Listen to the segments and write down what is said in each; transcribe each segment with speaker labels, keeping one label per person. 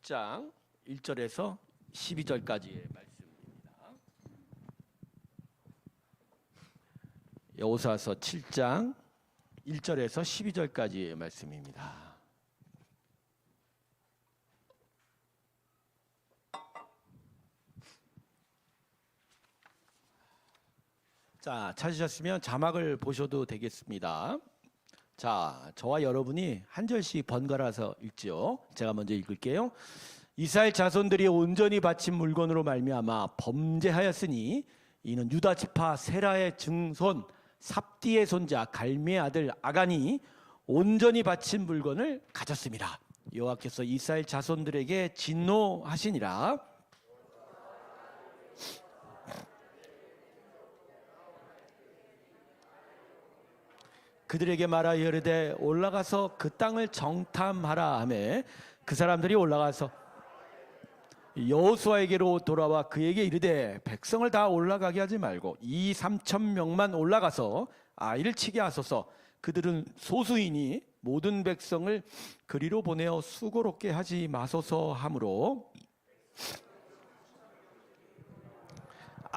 Speaker 1: 7장 1절에서 12절까지의 말씀입니다. 여호수아서 7장 1절에서 12절까지의 말씀입니다. 자, 찾으셨으면 자막을 보셔도 되겠습니다. 자, 저와 여러분이 한 절씩 번갈아서 읽지요. 제가 먼저 읽을게요. 이스라엘 자손들이 온전히 바친 물건으로 말미암아 범죄하였으니 이는 유다 지파 세라의 증손 삽디의 손자 갈미의 아들 아간이 온전히 바친 물건을 가졌습니다. 여호와께서 이스라엘 자손들에게 진노하시니라. 그들에게 말하여 이르되 올라가서 그 땅을 정탐하라 하매 그 사람들이 올라가서 여호수아에게로 돌아와 그에게 이르되 백성을 다 올라가게 하지 말고 2,3,000명만 올라가서 아이를 치게 하소서. 그들은 소수이니 모든 백성을 그리로 보내어 수고롭게 하지 마소서 하므로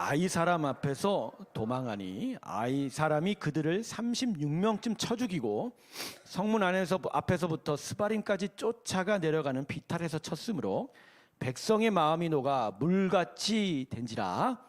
Speaker 1: 아이 사람 앞에서 도망하니 아이 사람이 그들을 36명쯤 쳐 죽이고 성문 앞에서부터 스바림까지 쫓아가 내려가는 비탈에서 쳤으므로 백성의 마음이 녹아 물같이 된지라.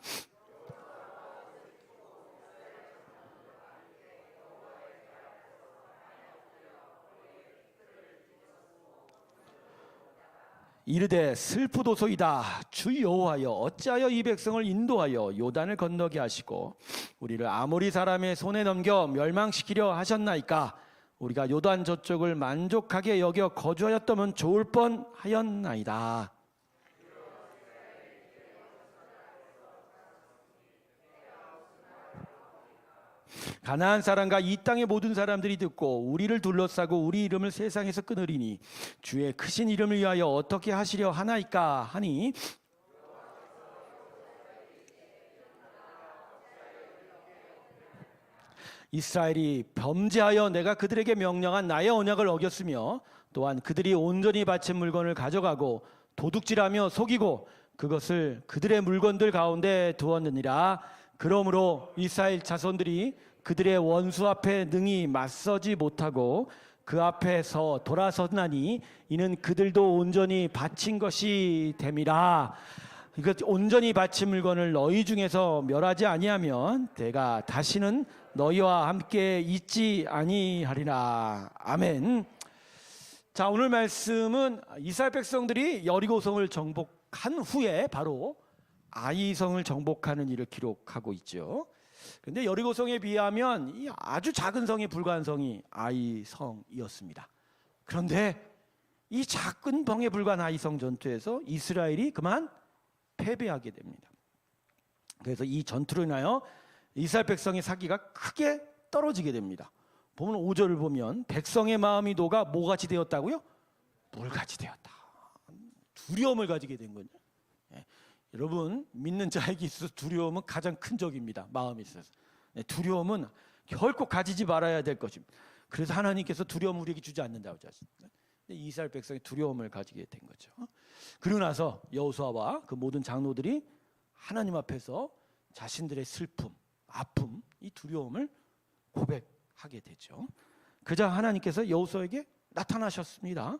Speaker 1: 이르되 슬프도소이다. 주 여호와여 어찌하여 이 백성을 인도하여 요단을 건너게 하시고 우리를 아모리 사람의 손에 넘겨 멸망시키려 하셨나이까. 우리가 요단 저쪽을 만족하게 여겨 거주하였다면 좋을 뻔하였나이다. 가나안 사람과 이 땅의 모든 사람들이 듣고 우리를 둘러싸고 우리 이름을 세상에서 끊으리니 주의 크신 이름을 위하여 어떻게 하시려 하나이까 하니 이스라엘이 범죄하여 내가 그들에게 명령한 나의 언약을 어겼으며 또한 그들이 온전히 바친 물건을 가져가고 도둑질하며 속이고 그것을 그들의 물건들 가운데 두었느니라. 그러므로 이스라엘 자손들이 그들의 원수 앞에 능히 맞서지 못하고 그 앞에서 돌아섰나니 이는 그들도 온전히 바친 것이 됨이라. 이것 온전히 바친 물건을 너희 중에서 멸하지 아니하면 내가 다시는 너희와 함께 있지 아니하리라. 아멘. 자, 오늘 말씀은 이스라엘 백성들이 여리고성을 정복한 후에 바로 아이성을 정복하는 일을 기록하고 있죠. 그런데 여리고성에 비하면 이 아주 작은 성에 불과한 성이 아이성이었습니다. 그런데 이 작은 성에 불과한 아이성 전투에서 이스라엘이 그만 패배하게 됩니다. 그래서 이 전투로 인하여 이스라엘 백성의 사기가 크게 떨어지게 됩니다. 보면 5절을 보면 백성의 마음이 녹아 뭐같이 되었다고요? 물같이 되었다. 두려움을 가지게 된 거죠. 여러분, 믿는 자에게 있어서 두려움은 가장 큰 적입니다. 마음에 있어서. 두려움은 결코 가지지 말아야 될 것입니다. 그래서 하나님께서 두려움을 우리에게 주지 않는다고 하셨습니다. 이스라엘 백성이 두려움을 가지게 된 거죠. 그리고 나서 여호수아와 그 모든 장로들이 하나님 앞에서 자신들의 슬픔, 아픔, 이 두려움을 고백하게 되죠. 그러자 하나님께서 여호수아에게 나타나셨습니다.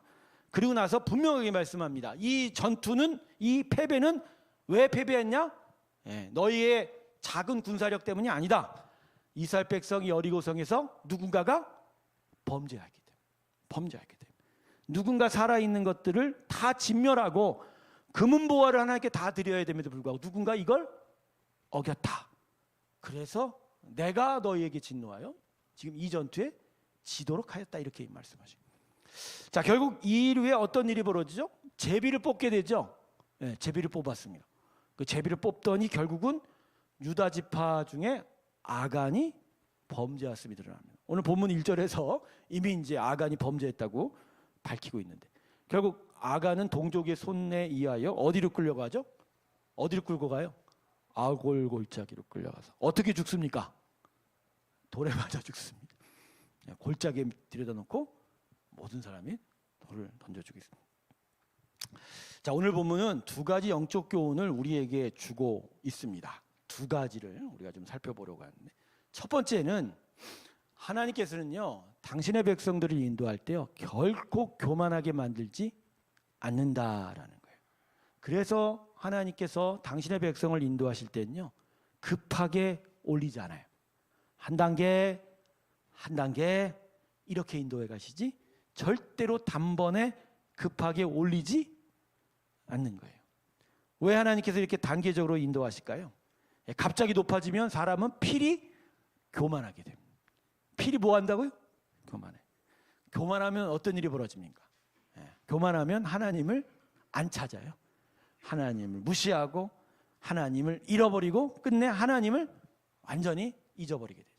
Speaker 1: 그리고 나서 분명하게 말씀합니다. 이 전투는, 이 패배는 왜 패배했냐? 너희의 작은 군사력 때문이 아니다. 이스라엘 백성이 여리고성에서 누군가가 범죄하게 돼. 누군가 살아있는 것들을 다 진멸하고 금은보화를 하나님께 다 드려야 됨에도 불구하고 누군가 이걸 어겼다. 그래서 내가 너희에게 진노하여 지금 이 전투에 지도록 하였다. 이렇게 말씀하십니다. 자, 결국 이 일 후에 어떤 일이 벌어지죠? 제비를 뽑게 되죠. 제비를 뽑았습니다. 그 제비를 뽑더니 결국은 유다 지파 중에 아간이 범죄했음이 드러납니다. 오늘 본문 1절에서 이미 이제 아간이 범죄했다고 밝히고 있는데 결국 아간은 동족의 손에 의하여 어디로 끌려가죠? 어디로 끌고 가요? 아골 골짜기로 끌려가서 어떻게 죽습니까? 돌에 맞아 죽습니다. 골짜기에 들여다 놓고 모든 사람이 돌을 던져주겠습니다. 자, 오늘 본문은 두 가지 영적 교훈을 우리에게 주고 있습니다. 두 가지를 우리가 좀 살펴보려고 하는데, 첫 번째는 하나님께서는요, 당신의 백성들을 인도할 때요, 결코 교만하게 만들지 않는다라는 거예요. 그래서 하나님께서 당신의 백성을 인도하실 때는요, 급하게 올리지 않아요. 한 단계 한 단계 이렇게 인도해 가시지 절대로 단번에 급하게 올리지 않는 거예요. 왜 하나님께서 이렇게 단계적으로 인도하실까요? 갑자기 높아지면 사람은 필히 교만하게 됩니다. 필히 뭐 한다고요? 교만해. 교만하면 어떤 일이 벌어집니까? 교만하면 하나님을 안 찾아요. 하나님을 무시하고 하나님을 잃어버리고 끝내 하나님을 완전히 잊어버리게 되죠.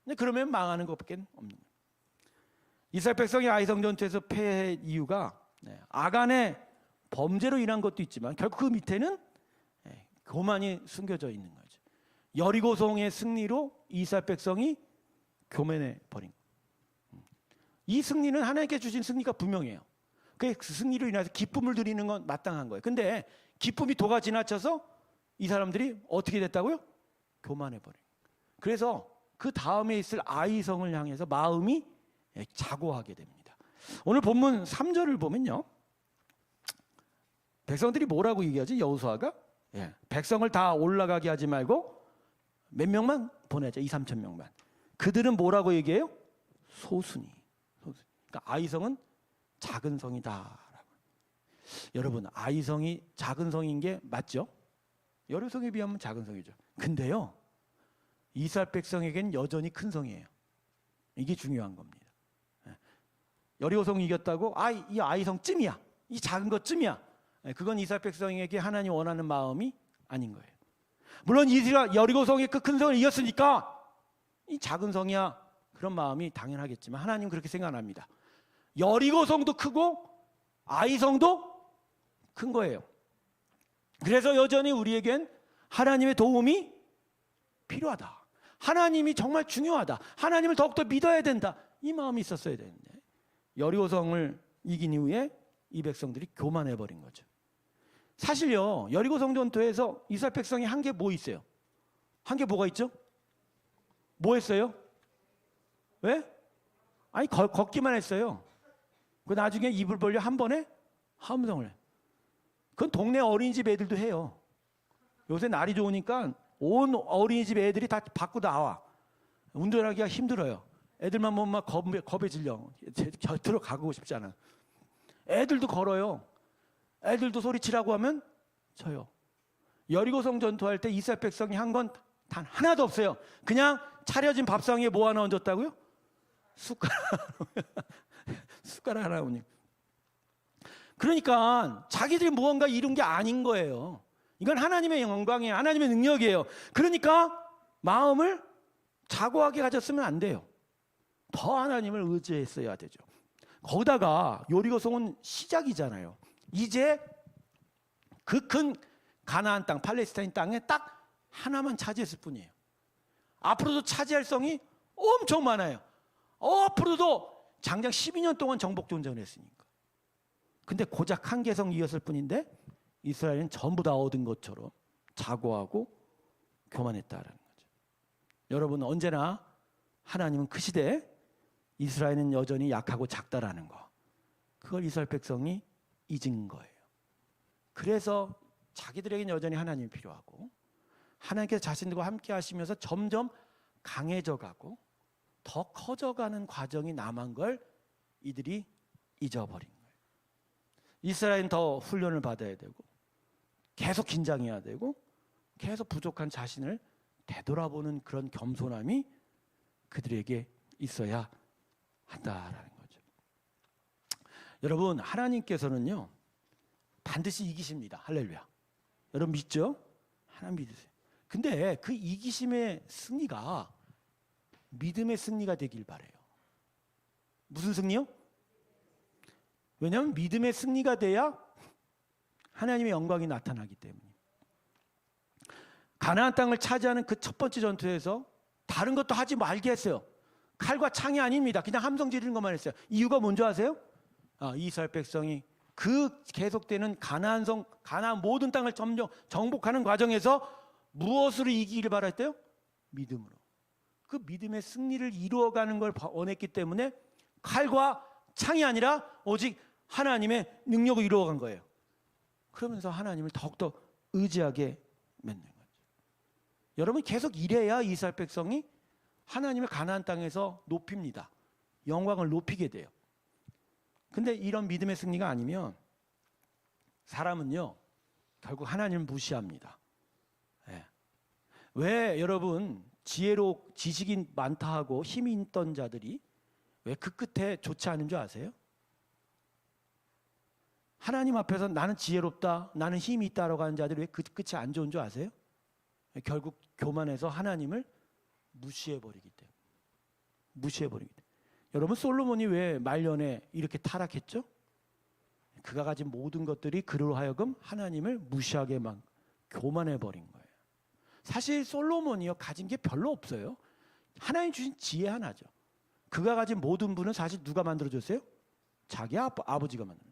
Speaker 1: 근데 그러면 망하는 것밖에 없는 거예요. 이스라엘 백성이 아이성 전투에서 패의 이유가 아간의 범죄로 인한 것도 있지만 결국 그 밑에는 교만이 숨겨져 있는 거죠. 여리고성의 승리로 이스라엘 백성이 교만해 버린 거예요. 이 승리는 하나님께 주신 승리가 분명해요. 그 승리로 인해서 기쁨을 드리는 건 마땅한 거예요. 근데 기쁨이 도가 지나쳐서 이 사람들이 어떻게 됐다고요? 교만해 버린 거예요. 그래서 그 다음에 있을 아이성을 향해서 마음이 자고하게 됩니다. 오늘 본문 3절을 보면요, 백성들이 뭐라고 얘기하지? 여호수아가 백성을 다 올라가게 하지 말고 몇 명만 보내자. 2-3천 명만. 그들은 뭐라고 얘기해요? 소순이. 그러니까 아이성은 작은 성이다. 여러분, 아이성이 작은 성인 게 맞죠? 여리고성에 비하면 작은 성이죠. 근데요, 이스라엘 백성에겐 여전히 큰 성이에요. 이게 중요한 겁니다. 여리고성 이겼다고 이 아이성 쯤이야, 이 작은 것 쯤이야, 그건 이스라엘 백성에게 하나님 원하는 마음이 아닌 거예요. 물론 여리고성이 그 큰 성을 이겼으니까 이 작은 성이야, 그런 마음이 당연하겠지만 하나님 그렇게 생각 안 합니다. 여리고성도 크고 아이성도 큰 거예요. 그래서 여전히 우리에겐 하나님의 도움이 필요하다. 하나님이 정말 중요하다. 하나님을 더욱더 믿어야 된다. 이 마음이 있었어야 되는데 여리고성을 이긴 이후에 이 백성들이 교만해버린 거죠. 사실요, 여리고성 전투에서 이스라엘 백성이 한 게 뭐 있어요? 한 게 뭐가 있죠? 뭐 했어요? 왜? 아니 걷기만 했어요. 그 나중에 입을 벌려 한 번에 함성을 해. 그건 동네 어린이집 애들도 해요. 요새 날이 좋으니까 온 어린이집 애들이 다 밖으로 나와. 운전하기가 힘들어요. 애들만 보면 막 겁에 질려. 곁으로 가고 싶지 않아. 애들도 걸어요. 애들도 소리치라고 하면 쳐요. 여리고성 전투할 때 이스라엘 백성이 한 건 단 하나도 없어요. 그냥 차려진 밥상에 뭐 하나 얹었다고요? 숟가락 하나 얹니. 그러니까 자기들이 무언가 이룬 게 아닌 거예요. 이건 하나님의 영광이에요. 하나님의 능력이에요. 그러니까 마음을 자고하게 가졌으면 안 돼요. 더 하나님을 의지했어야 되죠. 거기다가 여리고성은 시작이잖아요. 이제 그 큰 가나안 땅, 팔레스타인 땅에 딱 하나만 차지했을 뿐이에요. 앞으로도 차지할 성이 엄청 많아요. 앞으로도 장장 12년 동안 정복 전쟁을 했으니까. 근데 고작 한 개성 이었을 뿐인데 이스라엘은 전부 다 얻은 것처럼 자고하고 교만했다라는 거죠. 여러분, 언제나 하나님은 크시되 이스라엘은 여전히 약하고 작다라는 거, 그걸 이스라엘 백성이 잊은 거예요. 그래서 자기들에게는 여전히 하나님이 필요하고 하나님께서 자신들과 함께 하시면서 점점 강해져 가고 더 커져가는 과정이 남은 걸 이들이 잊어버린 거예요. 이스라엘은 더 훈련을 받아야 되고 계속 긴장해야 되고 계속 부족한 자신을 되돌아보는 그런 겸손함이 그들에게 있어야 한다라는 거죠. 여러분, 하나님께서는요 반드시 이기십니다. 할렐루야. 여러분 믿죠? 하나님 믿으세요. 근데 그 이기심의 승리가 믿음의 승리가 되길 바래요. 무슨 승리요? 왜냐하면 믿음의 승리가 돼야 하나님의 영광이 나타나기 때문에. 가나안 땅을 차지하는 그 첫 번째 전투에서 다른 것도 하지 말게 했어요. 칼과 창이 아닙니다. 그냥 함성 지르는 것만 했어요. 이유가 뭔지 아세요? 이스라엘 백성이 그 계속되는 가나안 모든 땅을 점령 정복하는 과정에서 무엇으로 이기기를 바랐대요? 믿음으로. 그 믿음의 승리를 이루어가는 걸 원했기 때문에 칼과 창이 아니라 오직 하나님의 능력을 이루어간 거예요. 그러면서 하나님을 더욱더 의지하게 만든 거죠. 여러분 계속 이래야 이스라엘 백성이 하나님을 가나안 땅에서 높입니다. 영광을 높이게 돼요. 근데 이런 믿음의 승리가 아니면 사람은요 결국 하나님을 무시합니다. 네. 왜 여러분 지혜로 지식이 많다 하고 힘이 있던 자들이 왜 그 끝에 좋지 않은 줄 아세요? 하나님 앞에서 나는 지혜롭다, 나는 힘이 있다라고 하는 자들이 왜 그 끝이 안 좋은 줄 아세요? 결국 교만해서 하나님을 무시해버리기 때문에. 무시해버리기 때문에. 여러분 솔로몬이 왜 말년에 이렇게 타락했죠? 그가 가진 모든 것들이 그로 하여금 하나님을 무시하게 막 교만해버린 거예요. 사실 솔로몬이요 가진 게 별로 없어요. 하나님 주신 지혜 하나죠. 그가 가진 모든 분은 사실 누가 만들어줬어요? 자기 아버지가 만든.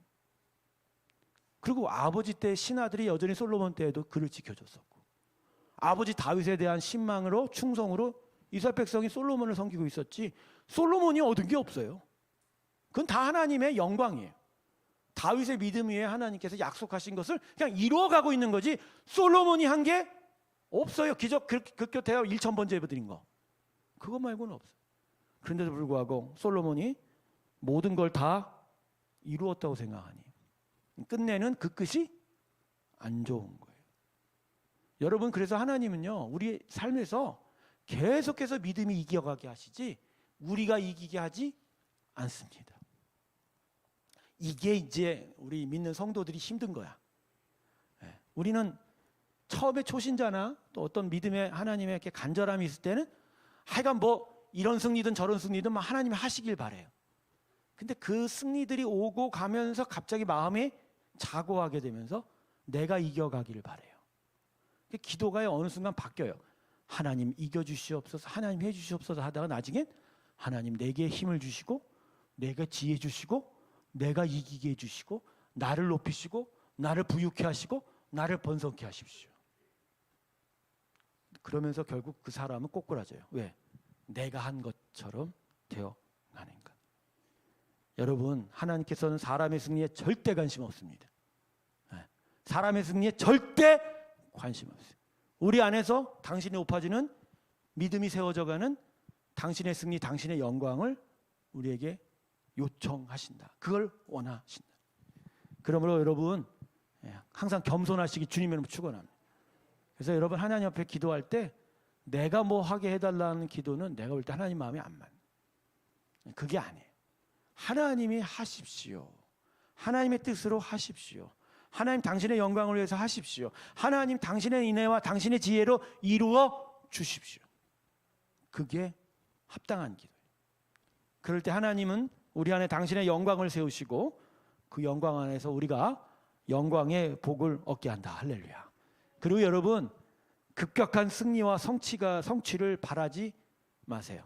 Speaker 1: 그리고 아버지 때 신하들이 여전히 솔로몬 때에도 그를 지켜줬었고, 아버지 다윗에 대한 신망으로 충성으로 이스라엘 백성이 솔로몬을 섬기고 있었지 솔로몬이 얻은 게 없어요. 그건 다 하나님의 영광이에요. 다윗의 믿음 위에 하나님께서 약속하신 것을 그냥 이루어가고 있는 거지 솔로몬이 한 게 없어요. 기적 극교 대학 1000번째 예배드린 거 그거 말고는 없어요. 그런데도 불구하고 솔로몬이 모든 걸 다 이루었다고 생각하니 끝내는 그 끝이 안 좋은 거예요. 여러분 그래서 하나님은요 우리 삶에서 계속해서 믿음이 이겨가게 하시지 우리가 이기게 하지 않습니다. 이게 이제 우리 믿는 성도들이 힘든 거야. 우리는 처음에 초신자나 또 어떤 믿음의 하나님의 이렇게 간절함이 있을 때는 하여간 뭐 이런 승리든 저런 승리든 막 하나님이 하시길 바래요. 근데 그 승리들이 오고 가면서 갑자기 마음이 자고하게 되면서 내가 이겨가기를 바래요. 기도가 어느 순간 바뀌어요. 하나님 이겨주시옵소서, 하나님 해주시옵소서 하다가 나중엔 하나님 내게 힘을 주시고 내가 지혜 주시고 내가 이기게 해주시고 나를 높이시고 나를 부유케 하시고 나를 번성케 하십시오. 그러면서 결국 그 사람은 꼬꾸라져요. 왜? 내가 한 것처럼 되어가는가. 여러분 하나님께서는 사람의 승리에 절대 관심 없습니다. 사람의 승리에 절대 관심 없어요. 우리 안에서 당신이 높아지는 믿음이 세워져가는 당신의 승리, 당신의 영광을 우리에게 요청하신다. 그걸 원하신다. 그러므로 여러분 항상 겸손하시기 주님의 이름으로 축원합니다. 그래서 여러분 하나님 앞에 기도할 때 내가 뭐 하게 해달라는 기도는 내가 볼 때 하나님 마음에 안 맞는. 그게 아니에요. 하나님이 하십시오. 하나님의 뜻으로 하십시오. 하나님 당신의 영광을 위해서 하십시오. 하나님 당신의 인애와 당신의 지혜로 이루어 주십시오. 그게 합당한 기도예요. 그럴 때 하나님은 우리 안에 당신의 영광을 세우시고 그 영광 안에서 우리가 영광의 복을 얻게 한다. 할렐루야. 그리고 여러분 급격한 승리와 성취를 바라지 마세요.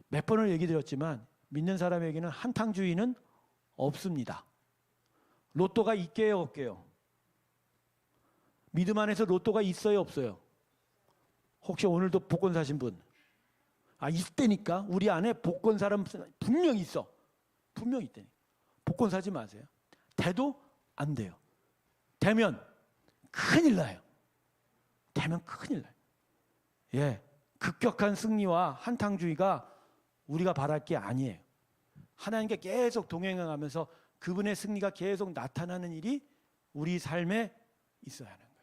Speaker 1: 몇 번을 얘기 드렸지만 믿는 사람에게는 한탕주의는 없습니다. 로또가 있게요, 없게요? 믿음 안에서 로또가 있어요, 없어요? 혹시 오늘도 복권 사신 분? 있다니까. 우리 안에 복권 사람 분명히 있어. 분명히 있다니까. 복권 사지 마세요. 돼도 안 돼요. 되면 큰일 나요. 되면 큰일 나요. 예, 급격한 승리와 한탕주의가 우리가 바랄 게 아니에요. 하나님께 계속 동행하면서 그분의 승리가 계속 나타나는 일이 우리 삶에 있어야 하는 거예요.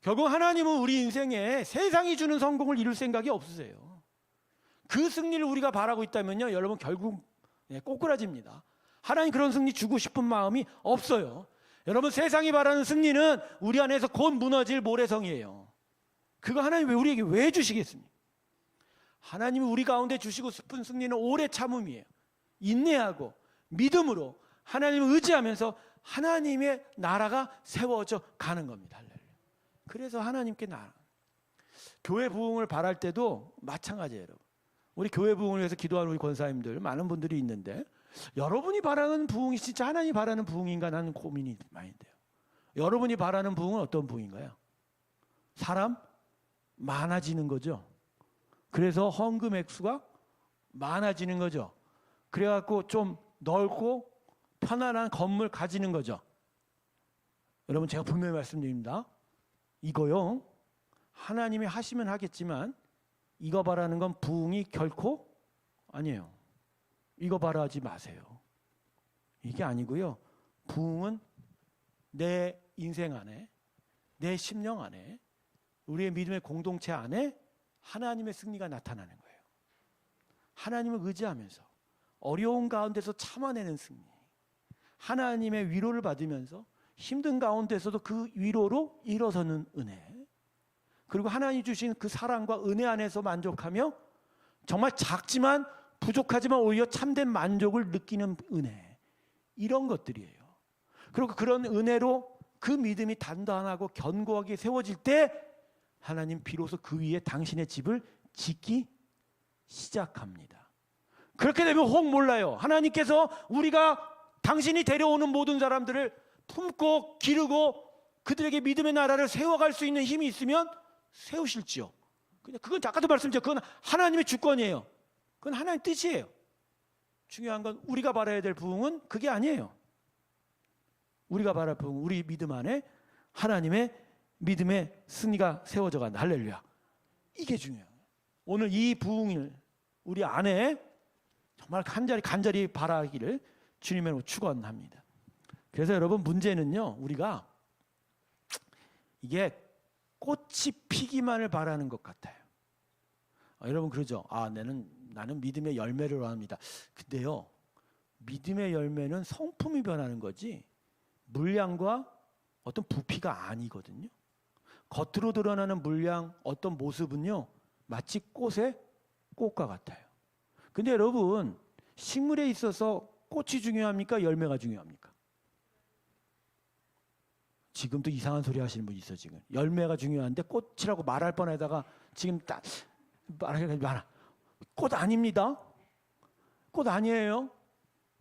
Speaker 1: 결국 하나님은 우리 인생에 세상이 주는 성공을 이룰 생각이 없으세요. 그 승리를 우리가 바라고 있다면요, 여러분 결국 꼬꾸라집니다. 하나님 그런 승리 주고 싶은 마음이 없어요. 여러분 세상이 바라는 승리는 우리 안에서 곧 무너질 모래성이에요. 그거 하나님 우리에게 왜 주시겠습니까? 하나님이 우리 가운데 주시고 싶은 승리는 오래 참음이에요. 인내하고 믿음으로 하나님을 의지하면서 하나님의 나라가 세워져 가는 겁니다. 그래서 하나님께 나라. 교회 부흥을 바랄 때도 마찬가지예요. 여러분. 우리 교회 부흥을 위해서 기도하는 우리 권사님들 많은 분들이 있는데 여러분이 바라는 부흥이 진짜 하나님이 바라는 부흥인가 나는 고민이 많이 돼요. 여러분이 바라는 부흥은 어떤 부흥인가요? 사람 많아지는 거죠. 그래서 헌금 액수가 많아지는 거죠. 그래갖고 좀 넓고 편안한 건물 가지는 거죠. 여러분 제가 분명히 말씀드립니다. 이거요. 하나님이 하시면 하겠지만 이거 바라는 건 부흥이 결코 아니에요. 이거 바라지 마세요. 이게 아니고요. 부흥은 내 인생 안에, 내 심령 안에, 우리의 믿음의 공동체 안에 하나님의 승리가 나타나는 거예요. 하나님을 의지하면서 어려운 가운데서 참아내는 승리, 하나님의 위로를 받으면서 힘든 가운데서도 그 위로로 일어서는 은혜, 그리고 하나님 주신 그 사랑과 은혜 안에서 만족하며 정말 작지만 부족하지만 오히려 참된 만족을 느끼는 은혜, 이런 것들이에요. 그리고 그런 은혜로 그 믿음이 단단하고 견고하게 세워질 때 하나님 비로소 그 위에 당신의 집을 짓기 시작합니다. 그렇게 되면 혹 몰라요. 하나님께서 우리가 당신이 데려오는 모든 사람들을 품고 기르고 그들에게 믿음의 나라를 세워갈 수 있는 힘이 있으면 세우실지요. 그건 아까도 말씀드렸죠. 그건 하나님의 주권이에요. 그건 하나님 뜻이에요. 중요한 건 우리가 바라야 될 부흥은 그게 아니에요. 우리가 바랄 부흥은 우리 믿음 안에 하나님의 믿음의 승리가 세워져 간다. 할렐루야. 이게 중요해요. 오늘 이 부흥을 우리 안에 정말 간절히 바라기를 주님으로 축원합니다. 그래서 여러분 문제는요, 우리가 이게 꽃이 피기만을 바라는 것 같아요. 여러분 그러죠. 나는 믿음의 열매를 원합니다. 근데요, 믿음의 열매는 성품이 변하는 거지 물량과 어떤 부피가 아니거든요. 겉으로 드러나는 물량, 어떤 모습은요 마치 꽃의 꽃과 같아요. 근데 여러분 식물에 있어서 꽃이 중요합니까? 열매가 중요합니까? 지금도 이상한 소리 하시는 분 있어. 지금 열매가 중요한데 꽃이라고 말할 뻔하다가 지금 딱 말하기가 많아. 꽃 아닙니다. 꽃 아니에요.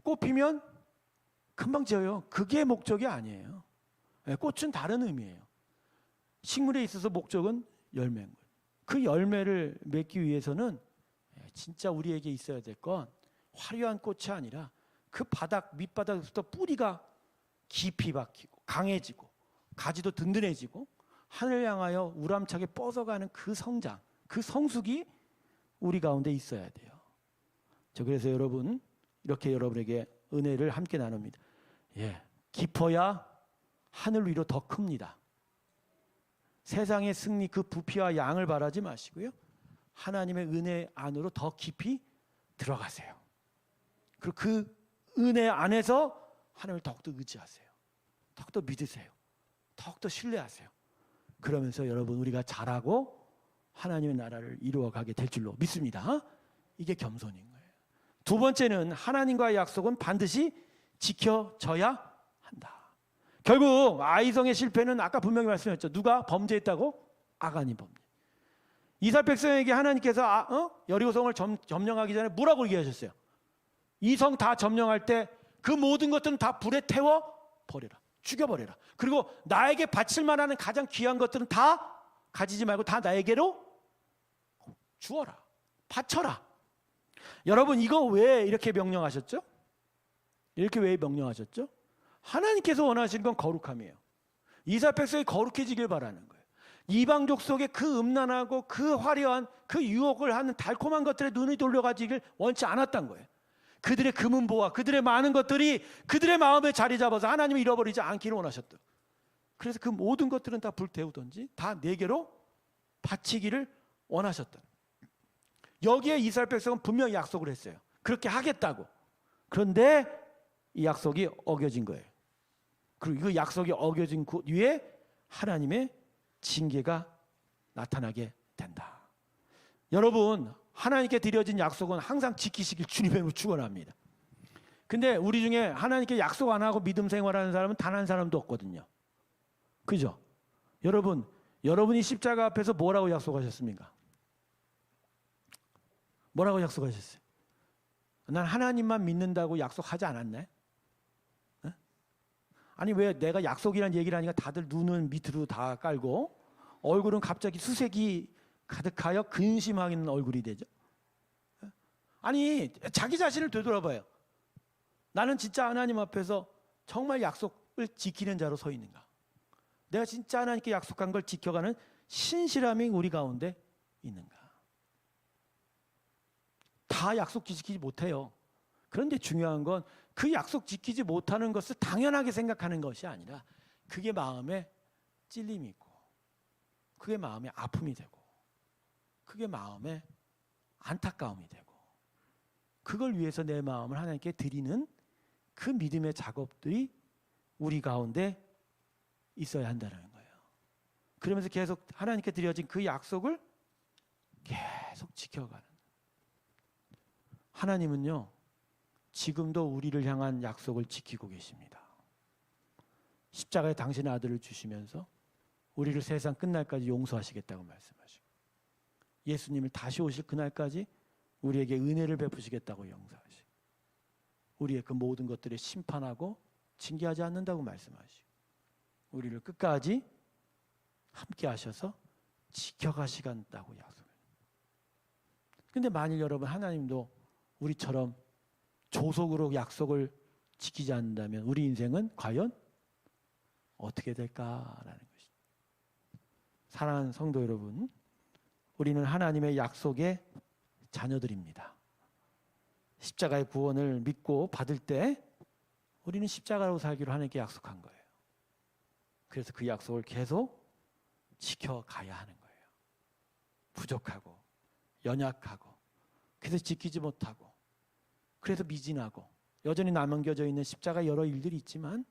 Speaker 1: 꽃 피면 금방 지어요. 그게 목적이 아니에요. 꽃은 다른 의미예요. 식물에 있어서 목적은 열매인 거예요. 그 열매를 맺기 위해서는 진짜 우리에게 있어야 될 건 화려한 꽃이 아니라 그 밑바닥부터 뿌리가 깊이 박히고 강해지고 가지도 든든해지고 하늘 향하여 우람차게 뻗어가는 그 성장, 그 성숙이 우리 가운데 있어야 돼요. 그래서 여러분 이렇게 여러분에게 은혜를 함께 나눕니다. 깊어야 하늘 위로 더 큽니다. 세상의 승리 그 부피와 양을 바라지 마시고요. 하나님의 은혜 안으로 더 깊이 들어가세요. 그리고 그 은혜 안에서 하나님을 더욱더 의지하세요. 더욱더 믿으세요. 더욱더 신뢰하세요. 그러면서 여러분 우리가 잘하고 하나님의 나라를 이루어가게 될 줄로 믿습니다. 이게 겸손인 거예요. 두 번째는 하나님과의 약속은 반드시 지켜져야 한다. 결국 아이성의 실패는 아까 분명히 말씀했죠. 누가 범죄했다고? 아간이 범죄. 이스라엘 백성에게 하나님께서 여리고성을 점령하기 전에 뭐라고 얘기하셨어요? 이 성 다 점령할 때 그 모든 것들은 다 불에 태워 버려라. 죽여버려라. 그리고 나에게 바칠 만한 가장 귀한 것들은 다 가지지 말고 다 나에게로 주어라. 바쳐라. 여러분 이거 왜 이렇게 명령하셨죠? 이렇게 왜 명령하셨죠? 하나님께서 원하시는 건 거룩함이에요. 이스라엘 백성이 거룩해지길 바라는 거예요. 이방족 속에 그 음란하고 그 화려한 그 유혹을 하는 달콤한 것들에 눈이 돌려가지길 원치 않았던 거예요. 그들의 금은보화, 그들의 많은 것들이 그들의 마음에 자리 잡아서 하나님을 잃어버리지 않기를 원하셨다. 그래서 그 모든 것들은 다 불태우든지 다 내게로 바치기를 원하셨다. 여기에 이스라엘 백성은 분명히 약속을 했어요. 그렇게 하겠다고. 그런데 이 약속이 어겨진 거예요. 그리고 그 약속이 어겨진 그 위에 하나님의 징계가 나타나게 된다. 여러분 하나님께 드려진 약속은 항상 지키시길 주님의 축원합니다. 근데 우리 중에 하나님께 약속 안 하고 믿음 생활하는 사람은 단 한 사람도 없거든요. 그죠? 여러분이 십자가 앞에서 뭐라고 약속하셨습니까? 뭐라고 약속하셨어요? 난 하나님만 믿는다고 약속하지 않았네. 어? 아니 왜 내가 약속이라는 얘기를 하니까 다들 눈은 밑으로 다 깔고 얼굴은 갑자기 수색이 가득하여 근심하는 얼굴이 되죠. 아니 자기 자신을 되돌아봐요. 나는 진짜 하나님 앞에서 정말 약속을 지키는 자로 서 있는가? 내가 진짜 하나님께 약속한 걸 지켜가는 신실함이 우리 가운데 있는가? 다 약속 지키지 못해요. 그런데 중요한 건 그 약속 지키지 못하는 것을 당연하게 생각하는 것이 아니라 그게 마음에 찔림이 있고 그게 마음에 아픔이 되고 그게 마음에 안타까움이 되고 그걸 위해서 내 마음을 하나님께 드리는 그 믿음의 작업들이 우리 가운데 있어야 한다는 거예요. 그러면서 계속 하나님께 드려진 그 약속을 계속 지켜가는. 하나님은요 지금도 우리를 향한 약속을 지키고 계십니다. 십자가에 당신의 아들을 주시면서 우리를 세상 끝날까지 용서하시겠다고 말씀하시고 예수님을 다시 오실 그날까지 우리에게 은혜를 베푸시겠다고 용서하시고 우리의 그 모든 것들을 심판하고 징계하지 않는다고 말씀하시고 우리를 끝까지 함께 하셔서 지켜가시겠다고 약속을. 근데 만일 여러분 하나님도 우리처럼 조속으로 약속을 지키지 않는다면 우리 인생은 과연 어떻게 될까라는 것입니다. 사랑하는 성도 여러분, 우리는 하나님의 약속의 자녀들입니다. 십자가의 구원을 믿고 받을 때 우리는 십자가로 살기로 하나님께 약속한 거예요. 그래서 그 약속을 계속 지켜가야 하는 거예요. 부족하고 연약하고 그래서 지키지 못하고 그래서 미진하고 여전히 남겨져 있는 십자가 여러 일들이 있지만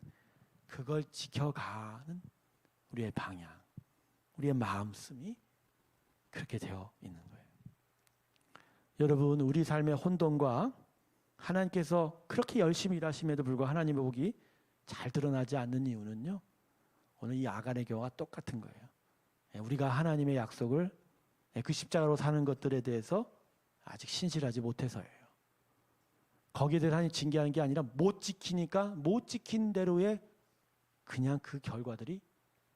Speaker 1: 그걸 지켜가는 우리의 방향, 우리의 마음씀이 그렇게 되어 있는 거예요. 여러분 우리 삶의 혼돈과 하나님께서 그렇게 열심히 일하심에도 불구하고 하나님의 복이 잘 드러나지 않는 이유는요. 오늘 이 아간의 경우가 똑같은 거예요. 우리가 하나님의 약속을 그 십자가로 사는 것들에 대해서 아직 신실하지 못해서예요. 거기에 대해서 하나님 징계하는 게 아니라 못 지키니까 못 지킨 대로의 그냥 그 결과들이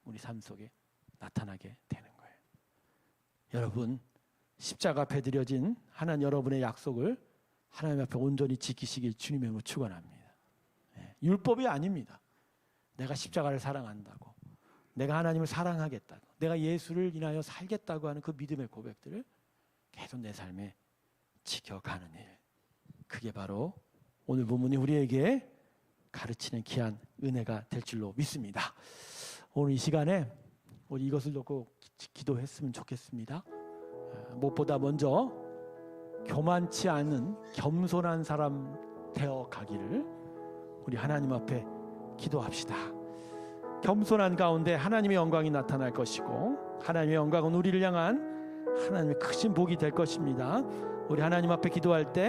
Speaker 1: 우리 삶 속에 나타나게 되는 거예요. 여러분 십자가 앞에 드려진 하나님 여러분의 약속을 하나님 앞에 온전히 지키시길 주님의 이름으로 축원합니다. 율법이 아닙니다. 내가 십자가를 사랑한다고 내가 하나님을 사랑하겠다고 내가 예수를 인하여 살겠다고 하는 그 믿음의 고백들을 계속 내 삶에 지켜가는 일, 그게 바로 오늘 본문이 우리에게 가르치는 귀한 은혜가 될 줄로 믿습니다. 오늘 이 시간에 우리 이것을 놓고 기도했으면 좋겠습니다. 무엇보다 먼저 교만치 않은 겸손한 사람 되어 가기를 우리 하나님 앞에 기도합시다. 겸손한 가운데 하나님의 영광이 나타날 것이고 하나님의 영광은 우리를 향한 하나님의 크신 복이 될 것입니다. 우리 하나님 앞에 기도할 때